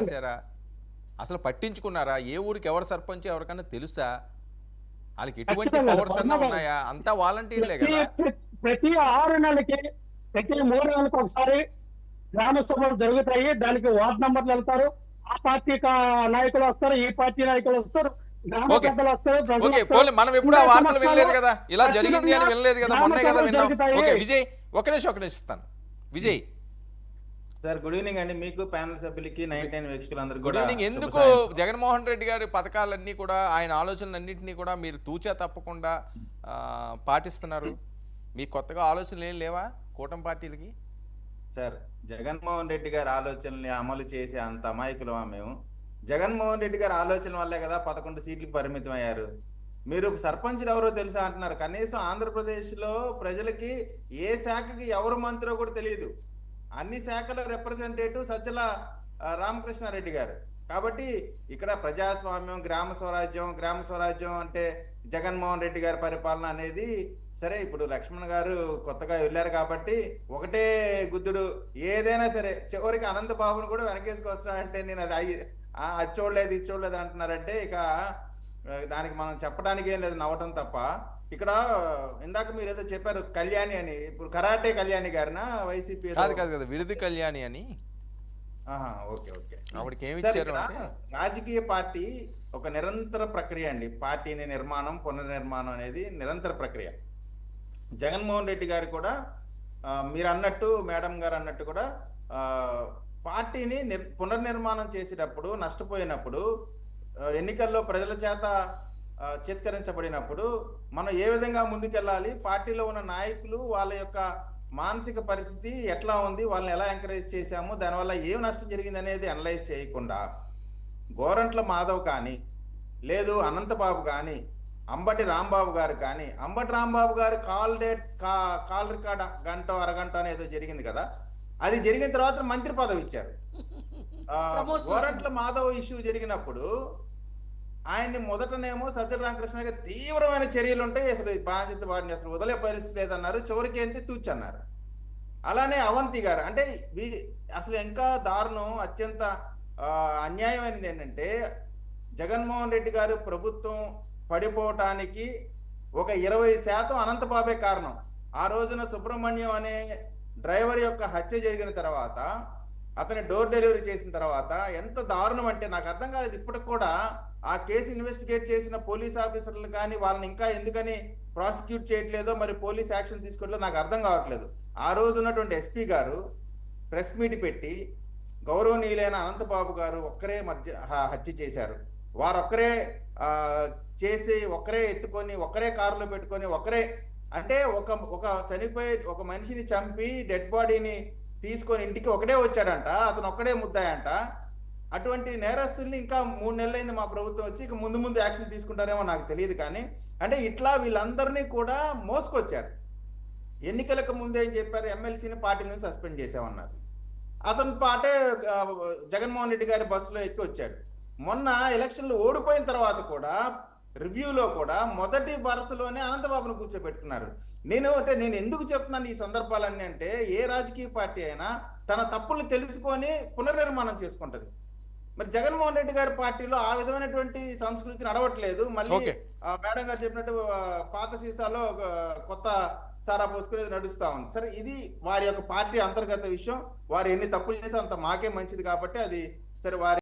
రాశారా? అసలు పట్టించుకున్నారా? ఏ ఊరికి ఎవరు సర్పంచ్ ఎవరికన్నా తెలుసా? వాళ్ళకి ఎటువంటి ఖచ్చితంగా పవర్స్ అన్నా పద్మ గారు ఉన్నాయా? అంతా వాలంటీర్లే ప్రతి కదా! ప్రతి 6 నెలలకి, ప్రతి 3 నెలలకు ఒకసారి గ్రామ సభలు జరుగుతాయి. దానికి వార్డు నంబర్లు వెళ్తారు. ఆ పార్టీ నాయకులు వస్తారు, ఈ పార్టీ నాయకులు వస్తారు, గ్రామ ఓకే. పెద్దలు వస్తారు, ప్రజలు ఓకే. వస్తారు. పోన్లే మనం ఎప్పుడు ఆ అందరి వార్తలు సమక్షంలో వినలేదు కదా! ఇలా జరిగింది ఖచ్చితంగా అని వినలేదు కదా! గ్రామ మొన్నే కదా సభలు విన్నాం. జరుగుతాయి. ఓకే. విజయ్ ఒక నిమిషం ఇస్తాను. విజయ్ సార్ గుడ్ ఈవినింగ్ అండి. మీకు ప్యానల్ సభ్యులకి 99 వీక్షకులందరికీ గుడ్ కూడా ఈవినింగ్. శుభ ఎందుకు సాయంత్రం. జగన్మోహన్ రెడ్డి గారి పథకాలన్నీ కూడా ఆయన ఆలోచనలన్నింటినీ కూడా మీరు తూచా తప్పకుండా పాటిస్తున్నారు? మీకు కొత్తగా ఆలోచనలు ఏం లేవా కూటమి పార్టీలకి? సార్ జగన్మోహన్ రెడ్డి గారి ఆలోచనల్ని అమలు చేసే అంత అమాయకులమా మేము? జగన్మోహన్ రెడ్డి గారి ఆలోచన వల్లే కదా 11 సీట్లకు పరిమితం అయ్యారు. మీరు సర్పంచులు ఎవరో తెలుసా అంటున్నారు. కనీసం ఆంధ్రప్రదేశ్లో ప్రజలకి ఏ శాఖకి ఎవరు మంత్రో కూడా తెలియదు. అన్ని శాఖల రిప్రజెంటేటివ్ సజ్జల రామకృష్ణారెడ్డి గారు. కాబట్టి ఇక్కడ ప్రజాస్వామ్యం, గ్రామ స్వరాజ్యం అంటే జగన్మోహన్ రెడ్డి గారి పరిపాలన అనేది సరే. ఇప్పుడు లక్ష్మణ్ గారు కొత్తగా వెళ్ళారు కాబట్టి ఒకటే గుద్దుడు ఏదైనా సరే చివరికి అనంతబాబును కూడా వెనకేసుకొస్తున్నారంటే నేను అది అది చూడలేదు ఇది చూడలేదు అంటున్నారంటే ఇక దానికి మనం చెప్పడానికి ఏం లేదు, నవ్వటం తప్ప. ఇక్కడ ఇందాక మీరు ఏదో చెప్పారు కళ్యాణి అని, ఇప్పుడు కరాటే కళ్యాణి గారినా వైసీపీ కాదు కాదు కదా, విడిది కళ్యాణి అని. Okay okay. ఆవిడకి ఏమి సార్ ఇచ్చారు ఇక్కడ అంటే రాజకీయ పార్టీ ఒక నిరంతర ప్రక్రియ అండి. పార్టీని నిర్మాణం, పునర్నిర్మాణం అనేది నిరంతర ప్రక్రియ. జగన్మోహన్ రెడ్డి గారు కూడా మీరు అన్నట్టు, మేడం గారు అన్నట్టు కూడా పార్టీని పునర్నిర్మాణం చేసేటప్పుడు నష్టపోయినప్పుడు, ఎన్నికల్లో ప్రజల చేత చిత్కరించబడినప్పుడు మనం ఏ విధంగా ముందుకెళ్ళాలి, పార్టీలో ఉన్న నాయకులు వాళ్ళ యొక్క మానసిక పరిస్థితి ఎట్లా ఉంది, వాళ్ళని ఎలా ఎంకరేజ్ చేశాము, దానివల్ల ఏం నష్టం జరిగింది అనేది అనలైజ్ చేయకుండా గోరంట్ల మాధవ్ కానీ, లేదు అనంతబాబు కానీ, అంబటి రాంబాబు గారు కానీ, అంబటి రాంబాబు గారు కాల్ రికార్డ్ గంట అరగంట అనేది జరిగింది కదా, అది జరిగిన తర్వాత మంత్రి పదవి ఇచ్చారు. గోరంట్ల మాధవ్ ఇష్యూ జరిగినప్పుడు ఆయన్ని మొదటనేమో సజ్జల రామకృష్ణ గారు తీవ్రమైన చర్యలు ఉంటాయి, అసలు బాధ్యత వారిని అసలు వదిలే పరిస్థితి లేదన్నారు. చివరికి ఏంటి తూచన్నారు. అలానే అవంతి గారు అంటే అసలు ఇంకా దారుణం, అత్యంత అన్యాయమైనది ఏంటంటే జగన్మోహన్ రెడ్డి గారు ప్రభుత్వం పడిపోవటానికి ఒక 20% అనంతబాబే కారణం. ఆ రోజున సుబ్రహ్మణ్యం అనే డ్రైవర్ యొక్క హత్య జరిగిన తర్వాత, అతని డోర్ డెలివరీ చేసిన తర్వాత ఎంత దారుణం అంటే నాకు అర్థం కాలేదు ఇప్పటికి కూడా. ఆ కేసు ఇన్వెస్టిగేట్ చేసిన పోలీస్ ఆఫీసర్లు కానీ వాళ్ళని ఇంకా ఎందుకని ప్రాసిక్యూట్ చేయట్లేదో, మరి పోలీస్ యాక్షన్ తీసుకోవట్లేదో నాకు అర్థం కావట్లేదు. ఆ రోజు ఉన్నటువంటి ఎస్పీ గారు ప్రెస్ మీట్ పెట్టి గౌరవనీయులైన అనంతబాబు గారు ఒక్కరే హత్య చేశారు, వారొక్కరే చేసి, ఒక్కరే ఎత్తుకొని, ఒక్కరే కారులో పెట్టుకొని, ఒక్కరే అంటే ఒక చనిపోయి ఒక మనిషిని చంపి డెడ్ బాడీని తీసుకొని ఇంటికి ఒకడే వచ్చాడంట, అతను ఒక్కడే ముద్దాయంట. అటువంటి నేరస్తుల్ని ఇంకా 3 నెలలైంది మా ప్రభుత్వం వచ్చి, ఇక ముందు ముందు యాక్షన్ తీసుకుంటారేమో నాకు తెలియదు. కానీ అంటే ఇట్లా వీళ్ళందరినీ కూడా మోసుకొచ్చారు. ఎన్నికలకు ముందే ఏం చెప్పారు, ఎమ్మెల్సీని పార్టీ నుంచి సస్పెండ్ చేసామన్నారు. అతని పాటే జగన్మోహన్ రెడ్డి గారి బస్సులో ఎక్కి వచ్చాడు. మొన్న ఎలక్షన్లు ఓడిపోయిన తర్వాత కూడా రివ్యూలో కూడా మొదటి వరుసలోనే అనంతబాబును కూర్చోబెట్టుకున్నారు. నేను ఎందుకు చెప్తున్నాను ఈ సందర్భాలన్నీ అంటే, ఏ రాజకీయ పార్టీ అయినా తన తప్పులు తెలుసుకొని పునర్నిర్మాణం చేసుకుంటది. మరి జగన్మోహన్ రెడ్డి గారి పార్టీలో ఆ విధమైనటువంటి సంస్కృతి నడవట్లేదు. మళ్ళీ మేడం గారు చెప్పినట్టు పాత సీసాలో కొత్త సారా పోసుకునేది నడుస్తా ఉంది. సరే, ఇది వారి యొక్క పార్టీ అంతర్గత విషయం. వారు ఎన్ని తప్పులు చేస్తే అంత మాకే మంచిది కాబట్టి అది సరే వారి